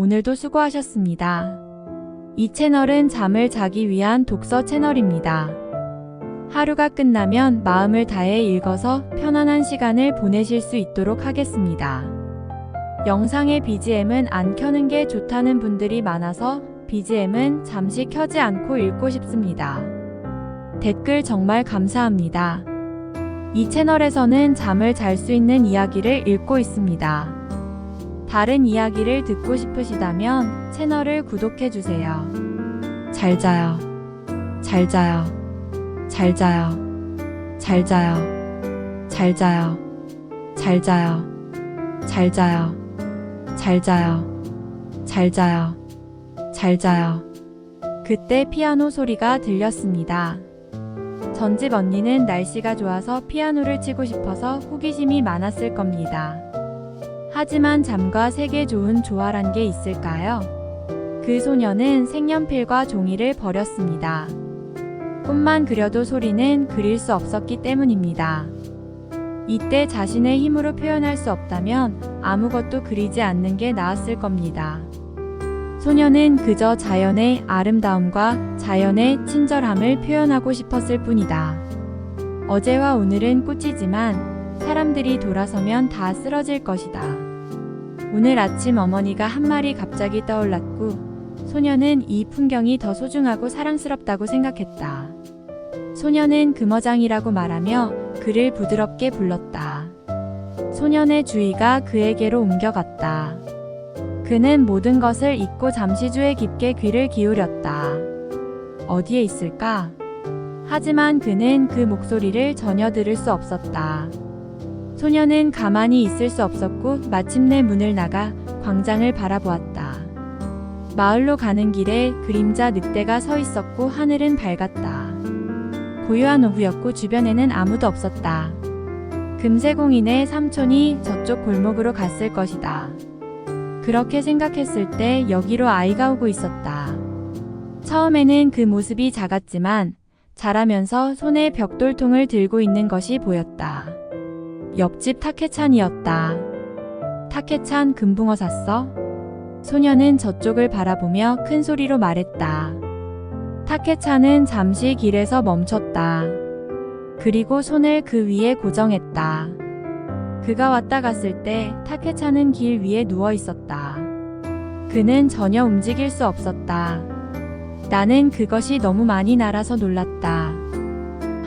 오늘도 수고하셨습니다. 이 채널은 잠을 자기 위한 독서 채널입니다. 하루가 끝나면 마음을 다해 읽어서 편안한 시간을 보내실 수 있도록 하겠습니다. 영상의 BGM은 안 켜는 게 좋다는 분들이 많아서 BGM은 잠시 켜지 않고 읽고 싶습니다. 댓글 정말 감사합니다. 이 채널에서는 잠을 잘 수 있는 이야기를 읽고 있습니다. 다른 이야기를 듣고 싶으시다면 채널을 구독해주세요. 잘 자요. 잘 자요. 잘 자요. 잘 자요. 잘 자요. 잘 자요. 잘 자요. 잘 자요. 잘 자요. 잘 자요. 그때 피아노 소리가 들렸습니다. 전집 언니는 날씨가 좋아서 피아노를 치고 싶어서 호기심이 많았을 겁니다. 하지만 잠과 색에 좋은 조화란 게 있을까요? 그 소녀는 색연필과 종이를 버렸습니다. 꽃만 그려도 소리는 그릴 수 없었기 때문입니다. 이때 자신의 힘으로 표현할 수 없다면 아무것도 그리지 않는 게 나았을 겁니다. 소녀는 그저 자연의 아름다움과 자연의 친절함을 표현하고 싶었을 뿐이다. 어제와 오늘은 꽃이지만 사람들이 돌아서면 다 쓰러질 것이다. 오늘 아침 어머니가 한 말이 갑자기 떠올랐고 소녀는 이 풍경이 더 소중하고 사랑스럽다고 생각했다. 소녀는 금어장이라고 말하며 그를 부드럽게 불렀다. 소년의 주의가 그에게로 옮겨갔다. 그는 모든 것을 잊고 잠시 주에 깊게 귀를 기울였다. 어디에 있을까? 하지만 그는 그 목소리를 전혀 들을 수 없었다. 소녀는 가만히 있을 수 없었고 마침내 문을 나가 광장을 바라보았다. 마을로 가는 길에 그림자 늑대가 서 있었고 하늘은 밝았다. 고요한 오후였고 주변에는 아무도 없었다. 금세공인의 삼촌이 저쪽 골목으로 갔을 것이다. 그렇게 생각했을 때 여기로 아이가 오고 있었다. 처음에는 그 모습이 작았지만 자라면서 손에 벽돌통을 들고 있는 것이 보였다. 옆집 타케찬이었다. 타케찬 금붕어 샀어? 소녀는 저쪽을 바라보며 큰 소리로 말했다. 타케찬은 잠시 길에서 멈췄다. 그리고 손을 그 위에 고정했다. 그가 왔다 갔을 때 타케찬은 길 위에 누워 있었다. 그는 전혀 움직일 수 없었다. 나는 그것이 너무 많이 날아서 놀랐다.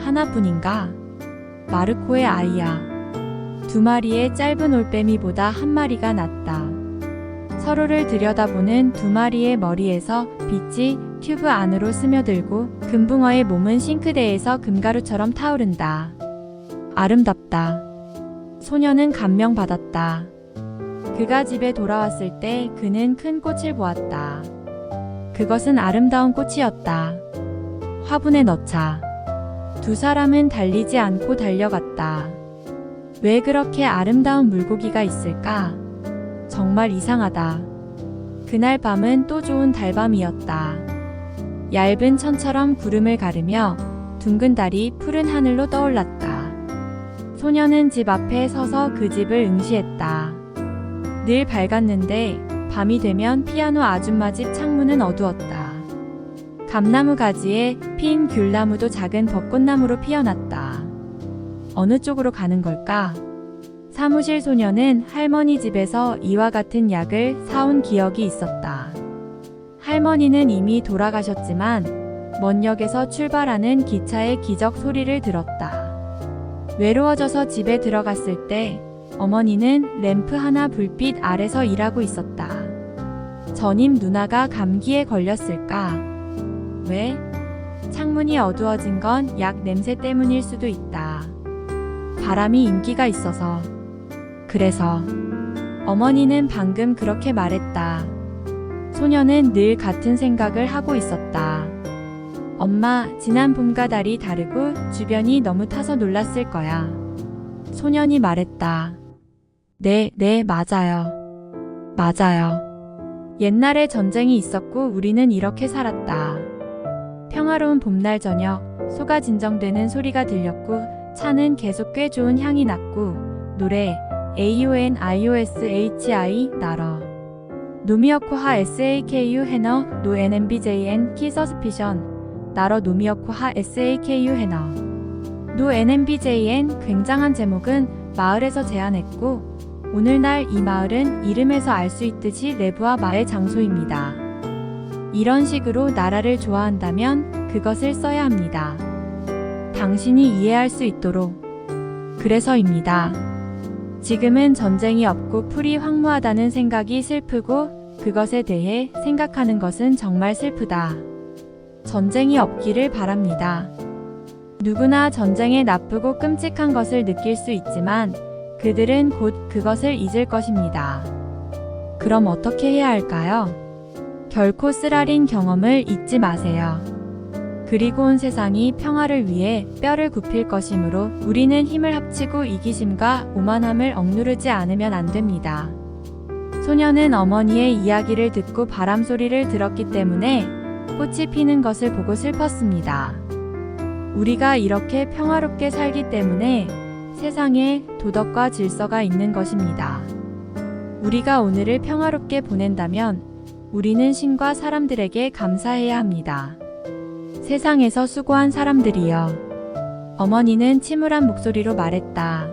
하나뿐인가? 마르코의 아이야. 2마리의 짧은 올빼미보다 1마리가 낫다. 서로를 들여다보는 2마리의 머리에서 빛이 튜브 안으로 스며들고 금붕어의 몸은 싱크대에서 금가루처럼 타오른다. 아름답다. 소녀는 감명받았다. 그가 집에 돌아왔을 때 그는 큰 꽃을 보았다. 그것은 아름다운 꽃이었다. 화분에 넣자. 2 사람은 달리지 않고 달려갔다. 왜 그렇게 아름다운 물고기가 있을까? 정말 이상하다. 그날 밤은 또 좋은 달밤이었다. 얇은 천처럼 구름을 가르며 둥근 달이 푸른 하늘로 떠올랐다. 소녀는 집 앞에 서서 그 집을 응시했다. 늘 밝았는데 밤이 되면 피아노 아줌마 집 창문은 어두웠다. 감나무 가지에 핀 귤나무도 작은 벚꽃나무로 피어났다. 어느 쪽으로 가는 걸까? 사무실 소녀는 할머니 집에서 이와 같은 약을 사온 기억이 있었다. 할머니는 이미 돌아가셨지만 먼 역에서 출발하는 기차의 기적 소리를 들었다. 외로워져서 집에 들어갔을 때 어머니는 램프 하나 불빛 아래서 일하고 있었다. 전임 누나가 감기에 걸렸을까? 왜? 창문이 어두워진 건 약 냄새 때문일 수도 있다. 바람이 인기가 있어서. 그래서 어머니는 방금 그렇게 말했다. 소녀는 늘 같은 생각을 하고 있었다. 엄마, 지난 봄과 달이 다르고 주변이 너무 타서 놀랐을 거야. 소년이 말했다. 네, 맞아요. 맞아요. 옛날에 전쟁이 있었고 우리는 이렇게 살았다. 평화로운 봄날 저녁, 소가 진정되는 소리가 들렸고 차는 계속 꽤 좋은 향이 났고 노래 AONIOSHI 나러 노미어쿠하 SAKU 해너 노 NMBJN 키 서스피션 나러 노미어쿠하 SAKU 해너 노 NMBJN 굉장한 제목은 마을에서 제안했고 오늘날 이 마을은 이름에서 알 수 있듯이 레브와 마의 장소입니다. 이런 식으로 나라를 좋아한다면 그것을 써야 합니다. 당신이 이해할 수 있도록. 그래서입니다. 지금은 전쟁이 없고 풀이 황무하다는 생각이 슬프고 그것에 대해 생각하는 것은 정말 슬프다. 전쟁이 없기를 바랍니다. 누구나 전쟁의 나쁘고 끔찍한 것을 느낄 수 있지만 그들은 곧 그것을 잊을 것입니다. 그럼 어떻게 해야 할까요? 결코 쓰라린 경험을 잊지 마세요. 그리고 온 세상이 평화를 위해 뼈를 굽힐 것이므로 우리는 힘을 합치고 이기심과 오만함을 억누르지 않으면 안 됩니다. 소녀는 어머니의 이야기를 듣고 바람소리를 들었기 때문에 꽃이 피는 것을 보고 슬펐습니다. 우리가 이렇게 평화롭게 살기 때문에 세상에 도덕과 질서가 있는 것입니다. 우리가 오늘을 평화롭게 보낸다면 우리는 신과 사람들에게 감사해야 합니다. 세상에서 수고한 사람들이여. 어머니는 침울한 목소리로 말했다.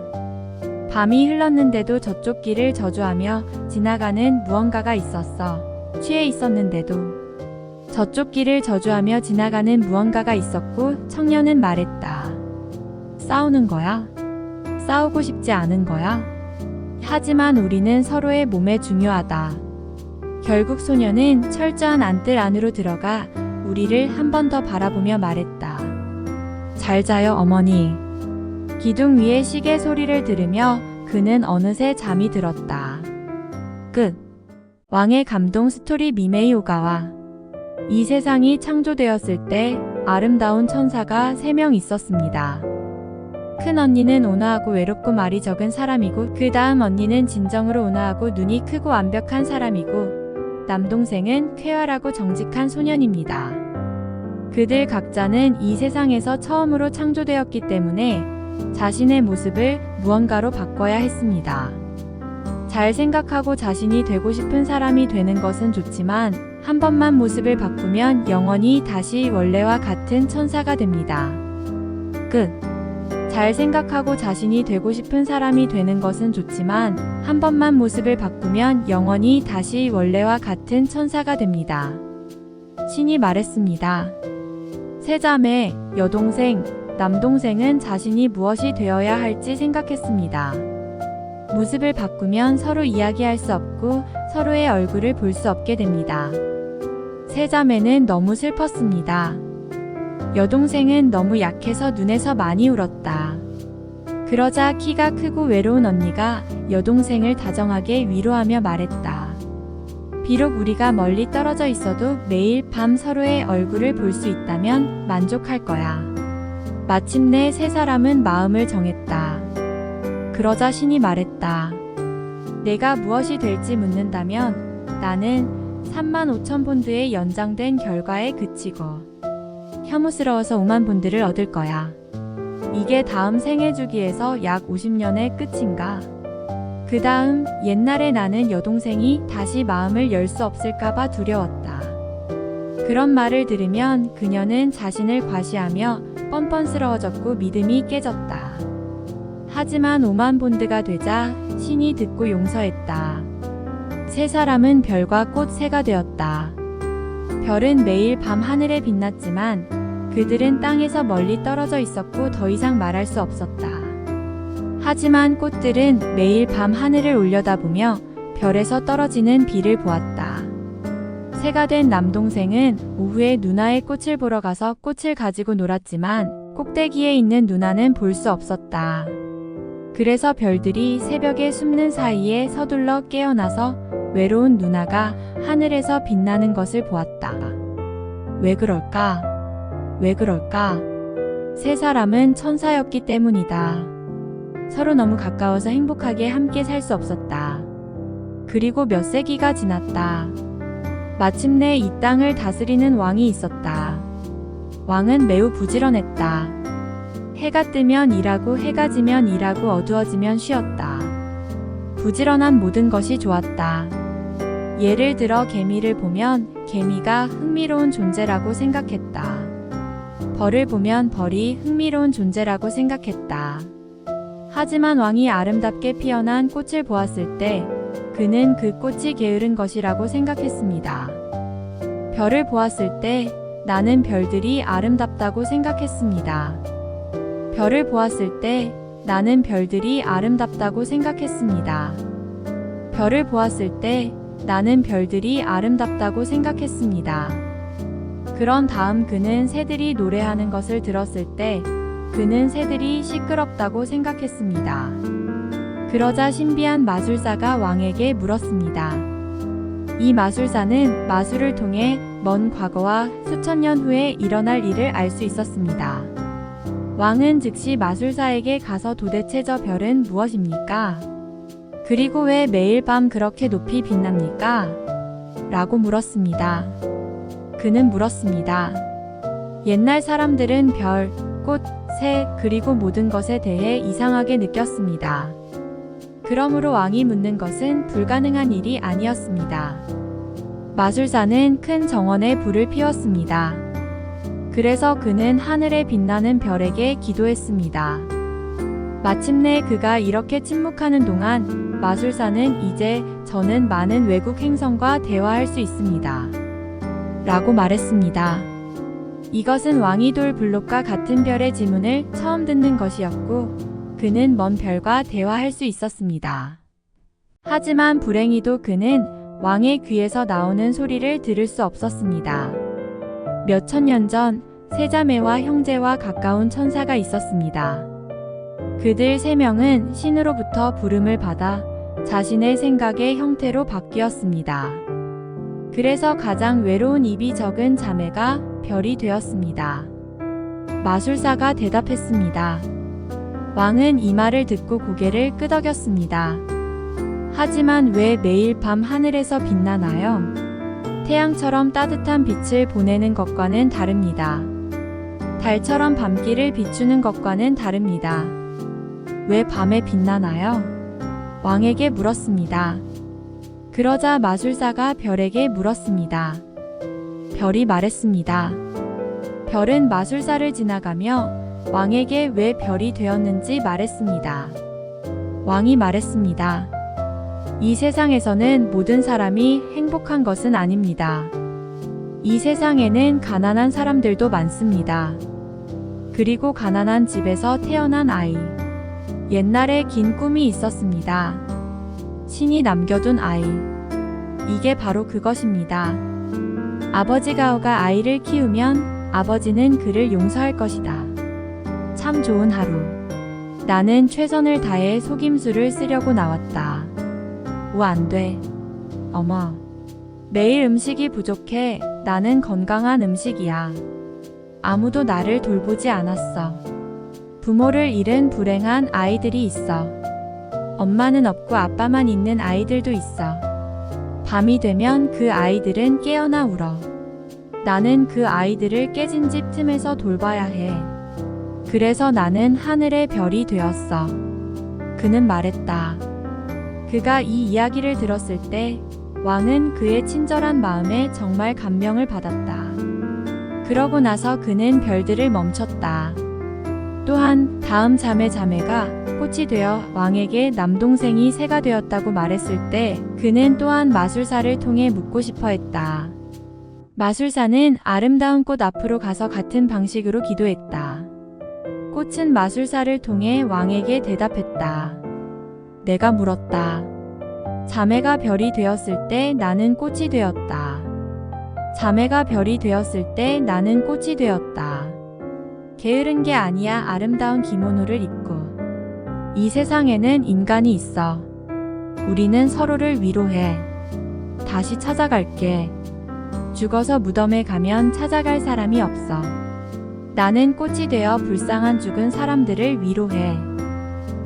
밤이 흘렀는데도 저쪽 길을 저주하며 지나가는 무언가가 있었어. 취해 있었는데도 저쪽 길을 저주하며 지나가는 무언가가 있었고 청년은 말했다. 싸우는 거야? 싸우고 싶지 않은 거야? 하지만 우리는 서로의 몸에 중요하다. 결국 소녀는 철저한 안뜰 안으로 들어가 우리를 한 번 더 바라보며 말했다. 잘 자요, 어머니. 기둥 위에 시계 소리를 들으며 그는 어느새 잠이 들었다. 끝. 왕의 감동 스토리 미메이 오가와. 이 세상이 창조되었을 때 아름다운 천사가 3명 있었습니다. 큰 언니는 온화하고 외롭고 말이 적은 사람이고 그 다음 언니는 진정으로 온화하고 눈이 크고 완벽한 사람이고 남동생은 쾌활하고 정직한 소년입니다. 그들 각자는 이 세상에서 처음으로 창조되었기 때문에 자신의 모습을 무언가로 바꿔야 했습니다. 잘 생각하고 자신이 되고 싶은 사람이 되는 것은 좋지만 한 번만 모습을 바꾸면 영원히 다시 원래와 같은 천사가 됩니다. 끝. 잘 생각하고 자신이 되고 싶은 사람이 되는 것은 좋지만 한 번만 모습을 바꾸면 영원히 다시 원래와 같은 천사가 됩니다. 신이 말했습니다. 세자매, 여동생, 남동생은 자신이 무엇이 되어야 할지 생각했습니다. 모습을 바꾸면 서로 이야기할 수 없고 서로의 얼굴을 볼 수 없게 됩니다. 세자매는 너무 슬펐습니다. 여동생은 너무 약해서 눈에서 많이 울었다. 그러자 키가 크고 외로운 언니가 여동생을 다정하게 위로하며 말했다. 비록 우리가 멀리 떨어져 있어도 매일 밤 서로의 얼굴을 볼 수 있다면 만족할 거야. 마침내 세 사람은 마음을 정했다. 그러자 신이 말했다. 내가 무엇이 될지 묻는다면 나는 35,000본드의 연장된 결과에 그치고 혐오스러워서 5만 본드를 얻을 거야. 이게 다음 생애 주기에서 약 50년의 끝인가? 그 다음 옛날에 나는 여동생이 다시 마음을 열 수 없을까봐 두려웠다. 그런 말을 들으면 그녀는 자신을 과시하며 뻔뻔스러워졌고 믿음이 깨졌다. 하지만 5만 본드가 되자 신이 듣고 용서했다. 세 사람은 별과 꽃 새가 되었다. 별은 매일 밤 하늘에 빛났지만 그들은 땅에서 멀리 떨어져 있었고 더 이상 말할 수 없었다. 하지만 꽃들은 매일 밤 하늘을 올려다보며 별에서 떨어지는 비를 보았다. 새가 된 남동생은 오후에 누나의 꽃을 보러 가서 꽃을 가지고 놀았지만 꼭대기에 있는 누나는 볼 수 없었다. 그래서 별들이 새벽에 숨는 사이에 서둘러 깨어나서 외로운 누나가 하늘에서 빛나는 것을 보았다. 왜 그럴까? 왜 그럴까? 세 사람은 천사였기 때문이다. 서로 너무 가까워서 행복하게 함께 살 수 없었다. 그리고 몇 세기가 지났다. 마침내 이 땅을 다스리는 왕이 있었다. 왕은 매우 부지런했다. 해가 뜨면 일하고 해가 지면 일하고 어두워지면 쉬었다. 부지런한 모든 것이 좋았다. 예를 들어 개미를 보면 개미가 흥미로운 존재라고 생각했다. 벌을 보면 벌이 흥미로운 존재라고 생각했다. 하지만 왕이 아름답게 피어난 꽃을 보았을 때 그는 그 꽃이 게으른 것이라고 생각했습니다. 별을 보았을 때 나는 별들이 아름답다고 생각했습니다. 별을 보았을 때 나는 별들이 아름답다고 생각했습니다. 별을 보았을 때 나는 별들이 아름답다고 생각했습니다. 그런 다음 그는 새들이 노래하는 것을 들었을 때 그는 새들이 시끄럽다고 생각했습니다. 그러자 신비한 마술사가 왕에게 물었습니다. 이 마술사는 마술을 통해 먼 과거와 수천 년 후에 일어날 일을 알 수 있었습니다. 왕은 즉시 마술사에게 가서 도대체 저 별은 무엇입니까? 그리고 왜 매일 밤 그렇게 높이 빛납니까? 라고 물었습니다. 그는 물었습니다. 옛날 사람들은 별, 꽃, 새, 그리고 모든 것에 대해 이상하게 느꼈습니다. 그러므로 왕이 묻는 것은 불가능한 일이 아니었습니다. 마술사는 큰 정원에 불을 피웠습니다. 그래서 그는 하늘에 빛나는 별에게 기도했습니다. 마침내 그가 이렇게 침묵하는 동안 마술사는 이제 저는 많은 외국 행성과 대화할 수 있습니다. 라고 말했습니다. 이것은 왕이 돌 블록과 같은 별의 지문을 처음 듣는 것이었고 그는 먼 별과 대화할 수 있었습니다. 하지만 불행히도 그는 왕의 귀에서 나오는 소리를 들을 수 없었습니다. 몇천 년 전 세자매와 형제와 가까운 천사가 있었습니다. 그들 세 명은 신으로부터 부름을 받아 자신의 생각의 형태로 바뀌었습니다. 그래서 가장 외로운 입이 적은 자매가 별이 되었습니다. 마술사가 대답했습니다. 왕은 이 말을 듣고 고개를 끄덕였습니다. 하지만 왜 매일 밤 하늘에서 빛나나요? 태양처럼 따뜻한 빛을 보내는 것과는 다릅니다. 달처럼 밤길을 비추는 것과는 다릅니다. 왜 밤에 빛나나요? 왕에게 물었습니다. 그러자 마술사가 별에게 물었습니다. 별이 말했습니다. 별은 마술사를 지나가며 왕에게 왜 별이 되었는지 말했습니다. 왕이 말했습니다. 이 세상에서는 모든 사람이 행복한 것은 아닙니다. 이 세상에는 가난한 사람들도 많습니다. 그리고 가난한 집에서 태어난 아이. 옛날에 긴 꿈이 있었습니다. 신이 남겨둔 아이. 이게 바로 그것입니다. 아버지가 아이를 키우면 아버지는 그를 용서할 것이다. 참 좋은 하루. 나는 최선을 다해 속임수를 쓰려고 나왔다. 오, 안 돼. 어머. 매일 음식이 부족해. 나는 건강한 음식이야. 아무도 나를 돌보지 않았어. 부모를 잃은 불행한 아이들이 있어. 엄마는 없고 아빠만 있는 아이들도 있어. 밤이 되면 그 아이들은 깨어나 울어. 나는 그 아이들을 깨진 집 틈에서 돌봐야 해. 그래서 나는 하늘의 별이 되었어. 그는 말했다. 그가 이 이야기를 들었을 때 왕은 그의 친절한 마음에 정말 감명을 받았다. 그러고 나서 그는 별들을 멈췄다. 또한 다음 자매가 꽃이 되어 왕에게 남동생이 새가 되었다고 말했을 때 그는 또한 마술사를 통해 묻고 싶어 했다. 마술사는 아름다운 꽃 앞으로 가서 같은 방식으로 기도했다. 꽃은 마술사를 통해 왕에게 대답했다. 내가 물었다. 자매가 별이 되었을 때 나는 꽃이 되었다. 자매가 별이 되었을 때 나는 꽃이 되었다. 게으른 게 아니야. 아름다운 기모노를 입고. 이 세상에는 인간이 있어. 우리는 서로를 위로해. 다시 찾아갈게. 죽어서 무덤에 가면 찾아갈 사람이 없어. 나는 꽃이 되어 불쌍한 죽은 사람들을 위로해.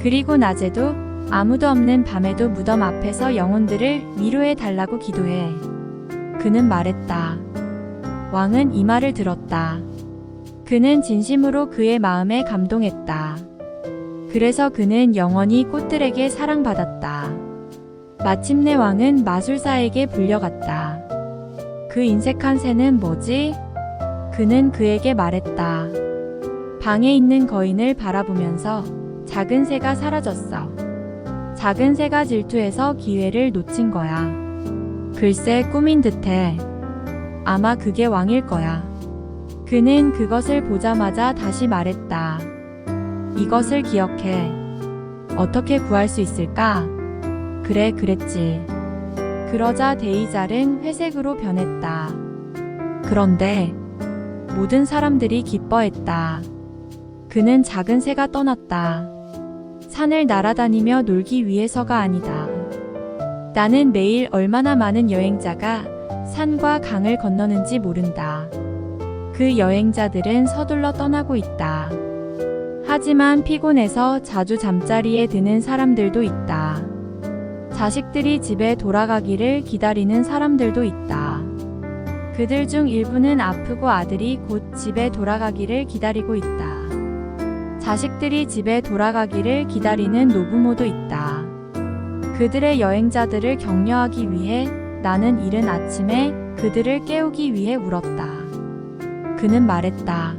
그리고 낮에도 아무도 없는 밤에도 무덤 앞에서 영혼들을 위로해 달라고 기도해. 그는 말했다. 왕은 이 말을 들었다. 그는 진심으로 그의 마음에 감동했다. 그래서 그는 영원히 꽃들에게 사랑받았다. 마침내 왕은 마술사에게 불려갔다. 그 인색한 새는 뭐지? 그는 그에게 말했다. 방에 있는 거인을 바라보면서 작은 새가 사라졌어. 작은 새가 질투해서 기회를 놓친 거야. 글쎄 꿈인 듯해. 아마 그게 왕일 거야. 그는 그것을 보자마자 다시 말했다. 이것을 기억해. 어떻게 구할 수 있을까? 그래, 그랬지. 그러자 데이잘은 회색으로 변했다. 그런데 모든 사람들이 기뻐했다. 그는 작은 새가 떠났다. 산을 날아다니며 놀기 위해서가 아니다. 나는 매일 얼마나 많은 여행자가 산과 강을 건너는지 모른다. 그 여행자들은 서둘러 떠나고 있다. 하지만 피곤해서 자주 잠자리에 드는 사람들도 있다. 자식들이 집에 돌아가기를 기다리는 사람들도 있다. 그들 중 일부는 아프고 아들이 곧 집에 돌아가기를 기다리고 있다. 자식들이 집에 돌아가기를 기다리는 노부모도 있다. 그들의 여행자들을 격려하기 위해 나는 이른 아침에 그들을 깨우기 위해 울었다. 그는 말했다.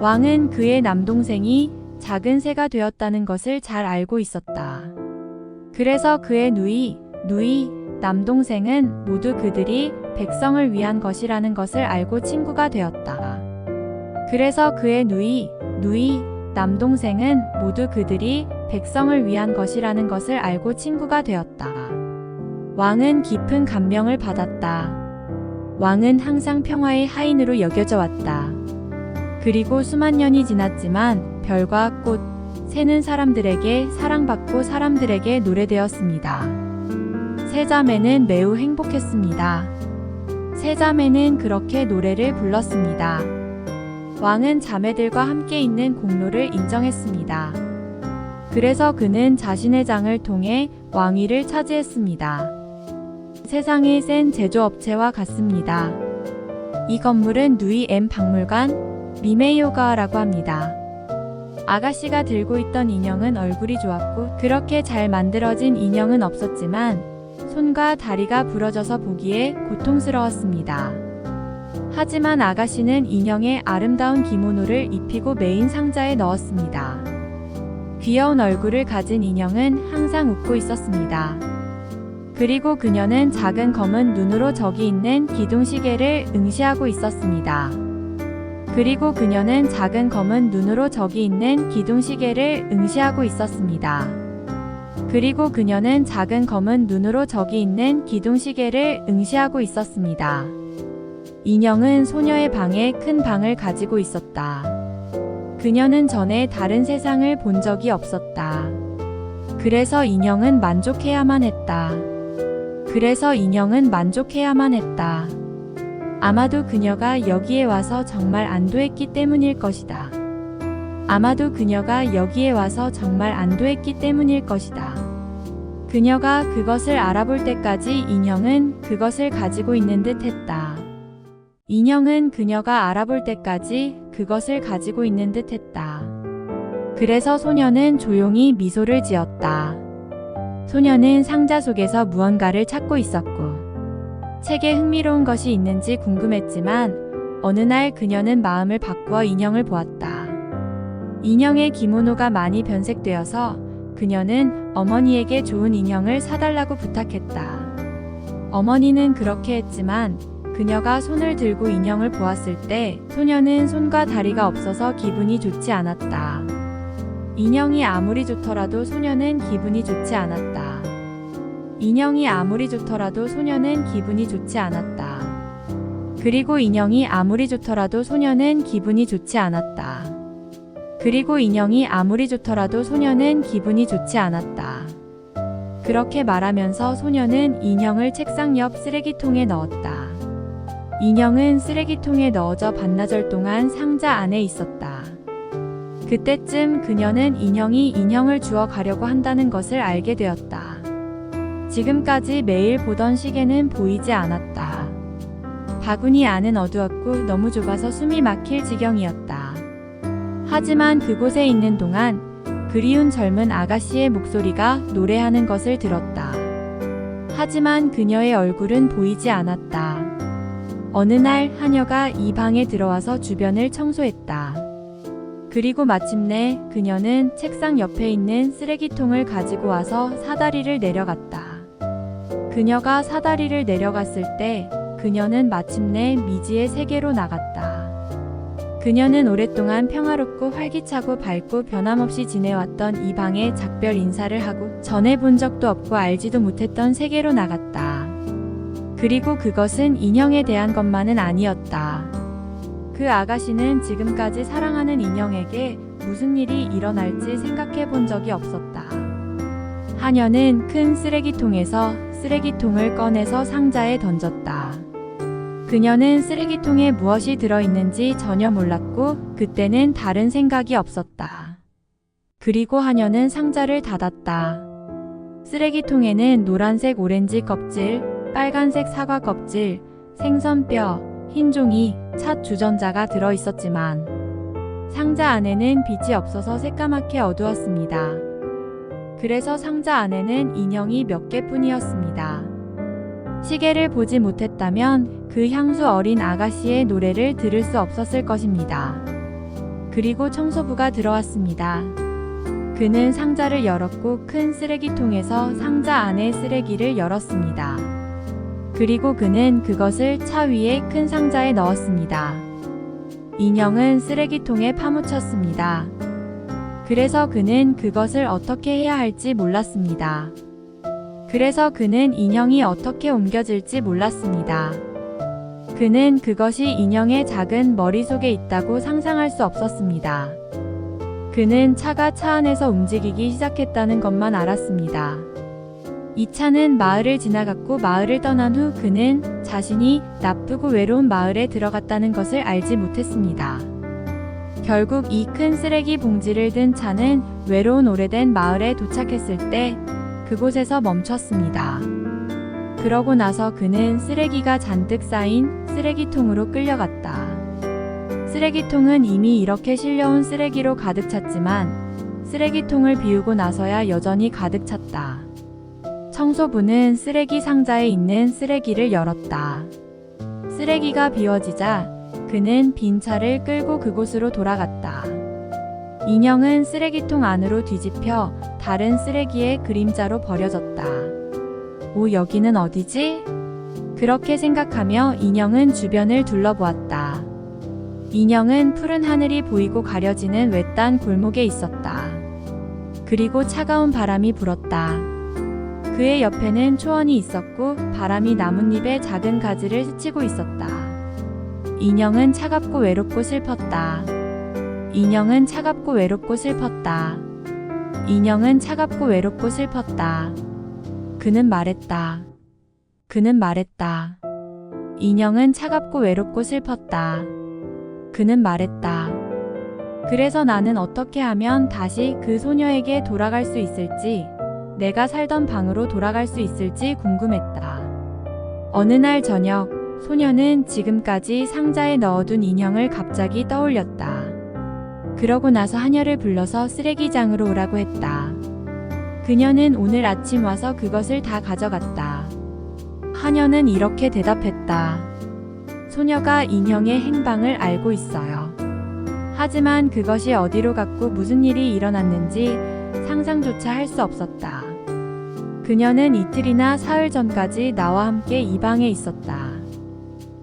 왕은 그의 남동생이 작은 새가 되었다는 것을 잘 알고 있었다. 그래서 그의 누이, 남동생은 모두 그들이 백성을 위한 것이라는 것을 알고 친구가 되었다. 그래서 그의 누이, 남동생은 모두 그들이 백성을 위한 것이라는 것을 알고 친구가 되었다. 왕은 깊은 감명을 받았다. 왕은 항상 평화의 하인으로 여겨져 왔다. 그리고 수만 년이 지났지만 별과 꽃, 새는 사람들에게 사랑받고 사람들에게 노래되었습니다. 세 자매는 매우 행복했습니다. 세 자매는 그렇게 노래를 불렀습니다. 왕은 자매들과 함께 있는 공로를 인정했습니다. 그래서 그는 자신의 장을 통해 왕위를 차지했습니다. 세상의 센 제조업체와 같습니다. 이 건물은 누이 M 박물관, 미메이오가와라고 합니다. 아가씨가 들고 있던 인형은 얼굴이 좋았고 그렇게 잘 만들어진 인형은 없었지만 손과 다리가 부러져서 보기에 고통스러웠습니다. 하지만 아가씨는 인형의 아름다운 기모노를 입히고 메인 상자에 넣었습니다. 귀여운 얼굴을 가진 인형은 항상 웃고 있었습니다. 그리고 그녀는 작은 검은 눈으로 저기 있는 기둥시계를 응시하고 있었습니다. 그리고 그녀는 작은 검은 눈으로 저기 있는 기둥시계를 응시하고 있었습니다. 그리고 그녀는 작은 검은 눈으로 저기 있는 기둥시계를 응시하고 있었습니다. 인형은 소녀의 방에 큰 방을 가지고 있었다. 그녀는 전에 다른 세상을 본 적이 없었다. 그래서 인형은 만족해야만 했다. 그래서 인형은 만족해야만 했다. 아마도 그녀가 여기에 와서 정말 안도했기 때문일 것이다. 아마도 그녀가 여기에 와서 정말 안도했기 때문일 것이다. 그녀가 그것을 알아볼 때까지 인형은 그것을 가지고 있는 듯 했다. 인형은 그녀가 알아볼 때까지 그것을 가지고 있는 듯 했다. 그래서 소녀는 조용히 미소를 지었다. 소녀는 상자 속에서 무언가를 찾고 있었고, 책에 흥미로운 것이 있는지 궁금했지만 어느 날 그녀는 마음을 바꾸어 인형을 보았다. 인형의 기모노가 많이 변색되어서 그녀는 어머니에게 좋은 인형을 사달라고 부탁했다. 어머니는 그렇게 했지만 그녀가 손을 들고 인형을 보았을 때 소녀는 손과 다리가 없어서 기분이 좋지 않았다. 인형이 아무리 좋더라도 소녀는 기분이 좋지 않았다. 인형이 아무리 좋더라도 소녀는 기분이 좋지 않았다. 그리고 인형이 아무리 좋더라도 소녀는 기분이 좋지 않았다. 그리고 인형이 아무리 좋더라도 소녀는 기분이 좋지 않았다. 그렇게 말하면서 소녀는 인형을 책상 옆 쓰레기통에 넣었다. 인형은 쓰레기통에 넣어져 반나절 동안 상자 안에 있었다. 그때쯤 그녀는 인형이 인형을 주워 가려고 한다는 것을 알게 되었다. 지금까지 매일 보던 시계는 보이지 않았다. 바구니 안은 어두웠고 너무 좁아서 숨이 막힐 지경이었다. 하지만 그곳에 있는 동안 그리운 젊은 아가씨의 목소리가 노래하는 것을 들었다. 하지만 그녀의 얼굴은 보이지 않았다. 어느 날 하녀가 이 방에 들어와서 주변을 청소했다. 그리고 마침내 그녀는 책상 옆에 있는 쓰레기통을 가지고 와서 사다리를 내려갔다. 그녀가 사다리를 내려갔을 때 그녀는 마침내 미지의 세계로 나갔다. 그녀는 오랫동안 평화롭고 활기차고 밝고 변함없이 지내왔던 이 방에 작별 인사를 하고 전에 본 적도 없고 알지도 못했던 세계로 나갔다. 그리고 그것은 인형에 대한 것만은 아니었다. 그 아가씨는 지금까지 사랑하는 인형에게 무슨 일이 일어날지 생각해 본 적이 없었다. 하녀는 큰 쓰레기통에서 쓰레기통을 꺼내서 상자에 던졌다. 그녀는 쓰레기통에 무엇이 들어있는지 전혀 몰랐고 그때는 다른 생각이 없었다. 그리고 하녀는 상자를 닫았다. 쓰레기통에는 노란색 오렌지 껍질, 빨간색 사과 껍질, 생선뼈, 흰 종이, 찻 주전자가 들어있었지만 상자 안에는 빛이 없어서 새까맣게 어두웠습니다. 그래서 상자 안에는 인형이 몇 개뿐이었습니다. 시계를 보지 못했다면 그 향수 어린 아가씨의 노래를 들을 수 없었을 것입니다. 그리고 청소부가 들어왔습니다. 그는 상자를 열었고 큰 쓰레기통에서 상자 안의 쓰레기를 열었습니다. 그리고 그는 그것을 차 위에 큰 상자에 넣었습니다. 인형은 쓰레기통에 파묻혔습니다. 그래서 그는 그것을 어떻게 해야 할지 몰랐습니다. 그래서 그는 인형이 어떻게 옮겨질지 몰랐습니다. 그는 그것이 인형의 작은 머릿속에 있다고 상상할 수 없었습니다. 그는 차가 차 안에서 움직이기 시작했다는 것만 알았습니다. 이 차는 마을을 지나갔고 마을을 떠난 후 그는 자신이 나쁘고 외로운 마을에 들어갔다는 것을 알지 못했습니다. 결국 이 큰 쓰레기 봉지를 든 차는 외로운 오래된 마을에 도착했을 때 그곳에서 멈췄습니다. 그러고 나서 그는 쓰레기가 잔뜩 쌓인 쓰레기통으로 끌려갔다. 쓰레기통은 이미 이렇게 실려온 쓰레기로 가득 찼지만 쓰레기통을 비우고 나서야 여전히 가득 찼다. 청소부는 쓰레기 상자에 있는 쓰레기를 열었다. 쓰레기가 비워지자 그는 빈 차를 끌고 그곳으로 돌아갔다. 인형은 쓰레기통 안으로 뒤집혀 다른 쓰레기의 그림자로 버려졌다. 오, 여기는 어디지? 그렇게 생각하며 인형은 주변을 둘러보았다. 인형은 푸른 하늘이 보이고 가려지는 외딴 골목에 있었다. 그리고 차가운 바람이 불었다. 그의 옆에는 초원이 있었고 바람이 나뭇잎의 작은 가지를 스치고 있었다. 인형은 차갑고 외롭고 슬펐다. 인형은 차갑고 외롭고 슬펐다. 인형은 차갑고 외롭고 슬펐다. 그는 말했다. 그는 말했다. 인형은 차갑고 외롭고 슬펐다. 그는 말했다. 그래서 나는 어떻게 하면 다시 그 소녀에게 돌아갈 수 있을지, 내가 살던 방으로 돌아갈 수 있을지 궁금했다. 어느 날 저녁, 소녀는 지금까지 상자에 넣어둔 인형을 갑자기 떠올렸다. 그러고 나서 하녀를 불러서 쓰레기장으로 오라고 했다. 그녀는 오늘 아침 와서 그것을 다 가져갔다. 하녀는 이렇게 대답했다. 소녀가 인형의 행방을 알고 있어요. 하지만 그것이 어디로 갔고 무슨 일이 일어났는지 상상조차 할 수 없었다. 그녀는 이틀이나 사흘 전까지 나와 함께 이 방에 있었다.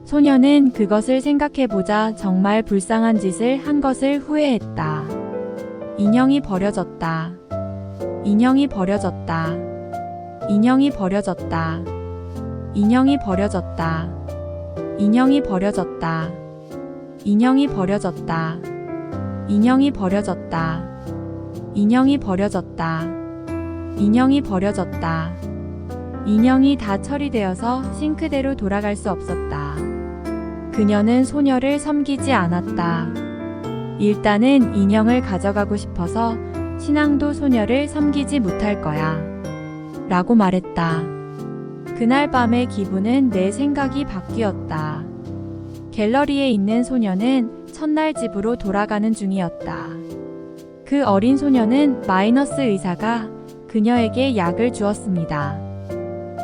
소녀는 그것을 생각해보자 정말 불쌍한 짓을 한 것을 후회했다. 인형이 버려졌다. 인형이 버려졌다. 인형이 버려졌다. 인형이 버려졌다. 인형이 버려졌다. 인형이 버려졌다. 인형이 버려졌다. 인형이 버려졌다. 인형이 버려졌다. 인형이 다 처리되어서 싱크대로 돌아갈 수 없었다. 그녀는 소녀를 섬기지 않았다. 일단은 인형을 가져가고 싶어서 신앙도 소녀를 섬기지 못할 거야. 라고 말했다. 그날 밤의 기분은 내 생각이 바뀌었다. 갤러리에 있는 소녀는 첫날 집으로 돌아가는 중이었다. 그 어린 소녀는 마이너스 의사가 그녀에게 약을 주었습니다.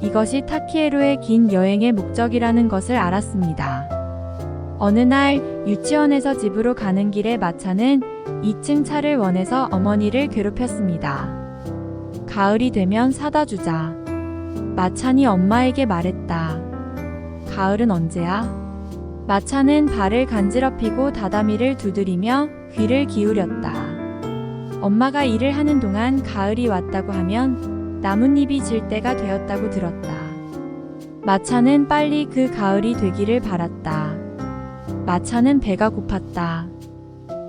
이것이 타키에로의 긴 여행의 목적이라는 것을 알았습니다. 어느 날 유치원에서 집으로 가는 길에 마차는 2층 차를 원해서 어머니를 괴롭혔습니다. 가을이 되면 사다 주자. 마차는 엄마에게 말했다. 가을은 언제야? 마차는 발을 간지럽히고 다다미를 두드리며 귀를 기울였다. 엄마가 일을 하는 동안 가을이 왔다고 하면 나뭇잎이 질 때가 되었다고 들었다. 마차는 빨리 그 가을이 되기를 바랐다. 마차는 배가 고팠다.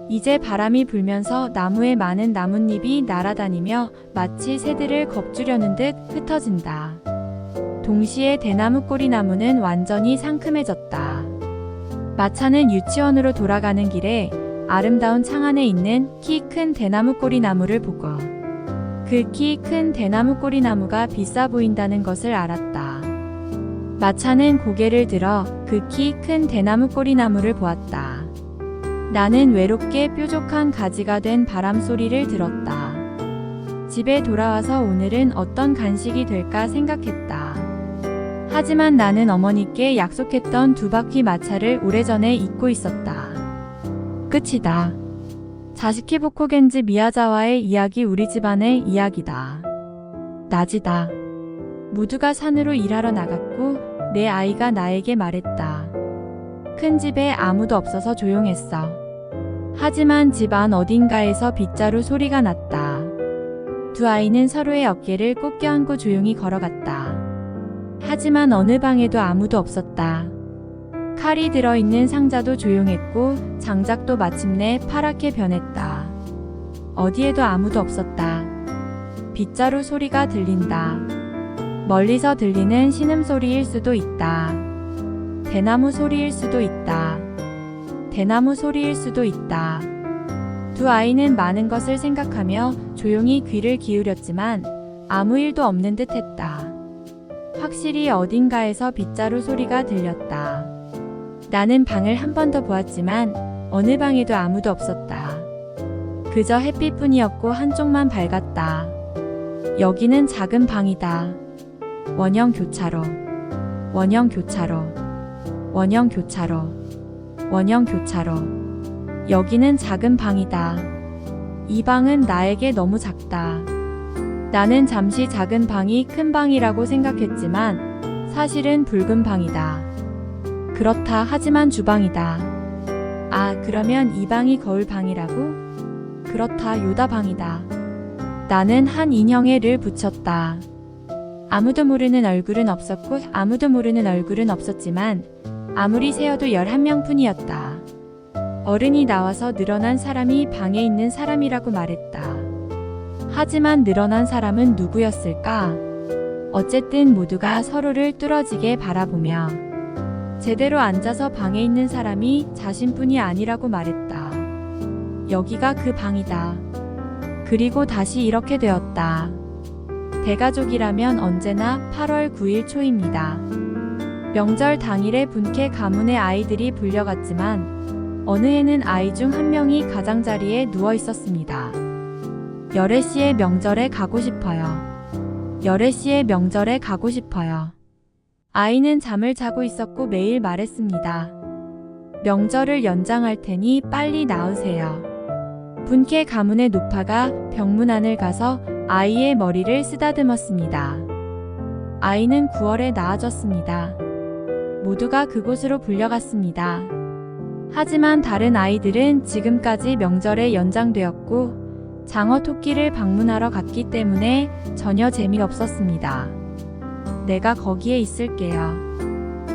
이제 바람이 불면서 나무에 많은 나뭇잎이 날아다니며 마치 새들을 겁주려는 듯 흩어진다. 동시에 대나무 꼬리나무는 완전히 상큼해졌다. 마차는 유치원으로 돌아가는 길에 아름다운 창 안에 있는 키 큰 대나무 꼬리나무를 보고 그 키 큰 대나무 꼬리나무가 비싸 보인다는 것을 알았다. 마차는 고개를 들어 그 키 큰 대나무 꼬리나무를 보았다. 나는 외롭게 뾰족한 가지가 된 바람 소리를 들었다. 집에 돌아와서 오늘은 어떤 간식이 될까 생각했다. 하지만 나는 어머니께 약속했던 2바퀴 마차를 오래전에 잊고 있었다. 끝이다. 자시키보코 겐지 미야자와의 이야기 우리 집안의 이야기다. 낮이다. 모두가 산으로 일하러 나갔고 내 아이가 나에게 말했다. 큰 집에 아무도 없어서 조용했어. 하지만 집 안 어딘가에서 빗자루 소리가 났다. 두 아이는 서로의 어깨를 꼭 껴안고 조용히 걸어갔다. 하지만 어느 방에도 아무도 없었다. 칼이 들어있는 상자도 조용했고 장작도 마침내 파랗게 변했다. 어디에도 아무도 없었다. 빗자루 소리가 들린다. 멀리서 들리는 신음소리일 수도 있다. 대나무 소리일 수도 있다. 대나무 소리일 수도 있다. 두 아이는 많은 것을 생각하며 조용히 귀를 기울였지만 아무 일도 없는 듯 했다. 확실히 어딘가에서 빗자루 소리가 들렸다. 나는 방을 한 번 더 보았지만 어느 방에도 아무도 없었다. 그저 햇빛뿐이었고 한쪽만 밝았다. 여기는 작은 방이다. 원형 교차로. 원형 교차로. 원형 교차로. 원형 교차로. 여기는 작은 방이다. 이 방은 나에게 너무 작다. 나는 잠시 작은 방이 큰 방이라고 생각했지만 사실은 붉은 방이다. 그렇다 하지만 주방이다. 아, 그러면 이 방이 거울 방이라고? 그렇다, 요다 방이다. 나는 한 인형에 를 붙였다. 아무도 모르는 얼굴은 없었고 아무도 모르는 얼굴은 없었지만 아무리 세어도 11명뿐이었다. 어른이 나와서 늘어난 사람이 방에 있는 사람이라고 말했다. 하지만 늘어난 사람은 누구였을까? 어쨌든 모두가 서로를 뚫어지게 바라보며 제대로 앉아서 방에 있는 사람이 자신뿐이 아니라고 말했다. 여기가 그 방이다. 그리고 다시 이렇게 되었다. 대가족이라면 언제나 8월 9일 초입니다. 명절 당일에 분케 가문의 아이들이 불려갔지만 어느 해는 아이 중 한 명이 가장자리에 누워 있었습니다. 열애씨의 명절에 가고 싶어요. 열애씨의 명절에 가고 싶어요. 아이는 잠을 자고 있었고 매일 말했습니다. 명절을 연장할 테니 빨리 나으세요. 분케 가문의 노파가 병문 안을 가서 아이의 머리를 쓰다듬었습니다. 아이는 9월에 나아졌습니다. 모두가 그곳으로 불려갔습니다. 하지만 다른 아이들은 지금까지 명절에 연장되었고 장어 토끼를 방문하러 갔기 때문에 전혀 재미없었습니다. 내가 거기에 있을게요.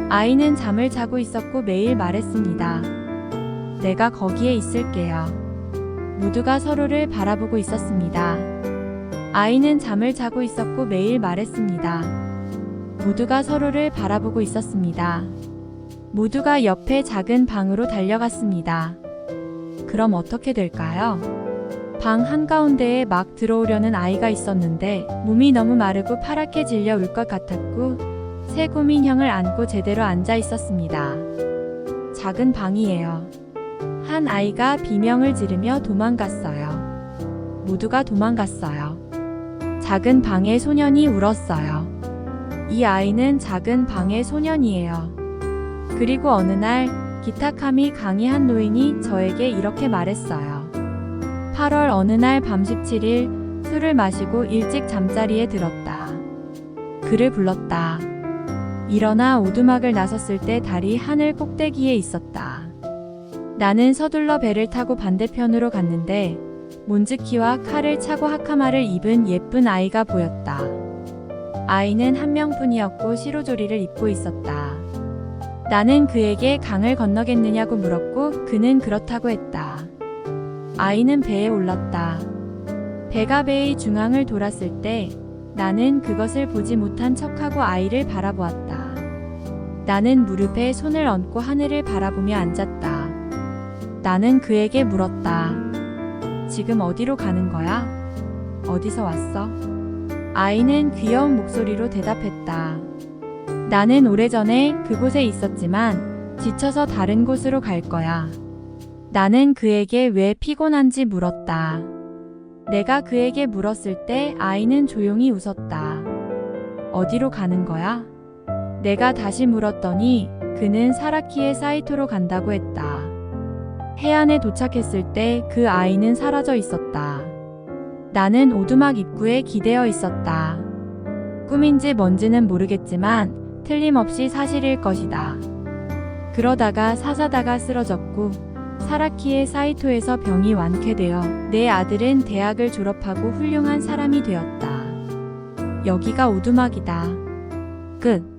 아이는 잠을 자고 있었고 매일 말했습니다. 내가 거기에 있을게요. 모두가 서로를 바라보고 있었습니다. 아이는 잠을 자고 있었고 매일 말했습니다. 모두가 서로를 바라보고 있었습니다. 모두가 옆에 작은 방으로 달려갔습니다. 그럼 어떻게 될까요? 방 한가운데에 막 들어오려는 아이가 있었는데 몸이 너무 마르고 파랗게 질려 울 것 같았고 새 고민형을 안고 제대로 앉아 있었습니다. 작은 방이에요. 한 아이가 비명을 지르며 도망갔어요. 모두가 도망갔어요. 작은 방에 소년이 울었어요. 이 아이는 작은 방의 소년이에요. 그리고 어느 날 기탁함이 강의한 노인이 저에게 이렇게 말했어요. 8월 어느 날 밤 17일 술을 마시고 일찍 잠자리에 들었다. 그를 불렀다. 일어나 오두막을 나섰을 때 달이 하늘 꼭대기에 있었다. 나는 서둘러 배를 타고 반대편으로 갔는데 몬즈키와 칼을 차고 하카마를 입은 예쁜 아이가 보였다. 아이는 한 명뿐이었고 시로조리를 입고 있었다. 나는 그에게 강을 건너겠느냐고 물었고 그는 그렇다고 했다. 아이는 배에 올랐다. 배가 배의 중앙을 돌았을 때 나는 그것을 보지 못한 척하고 아이를 바라보았다. 나는 무릎에 손을 얹고 하늘을 바라보며 앉았다. 나는 그에게 물었다. 지금 어디로 가는 거야? 어디서 왔어? 아이는 귀여운 목소리로 대답했다. 나는 오래전에 그곳에 있었지만 지쳐서 다른 곳으로 갈 거야. 나는 그에게 왜 피곤한지 물었다. 내가 그에게 물었을 때 아이는 조용히 웃었다. 어디로 가는 거야? 내가 다시 물었더니 그는 사라키의 사이토로 간다고 했다. 해안에 도착했을 때 그 아이는 사라져 있었다. 나는 오두막 입구에 기대어 있었다. 꿈인지 뭔지는 모르겠지만 틀림없이 사실일 것이다. 그러다가 사자다가 쓰러졌고 사라키의 사이토에서 병이 완쾌되어 내 아들은 대학을 졸업하고 훌륭한 사람이 되었다. 여기가 오두막이다. 끝.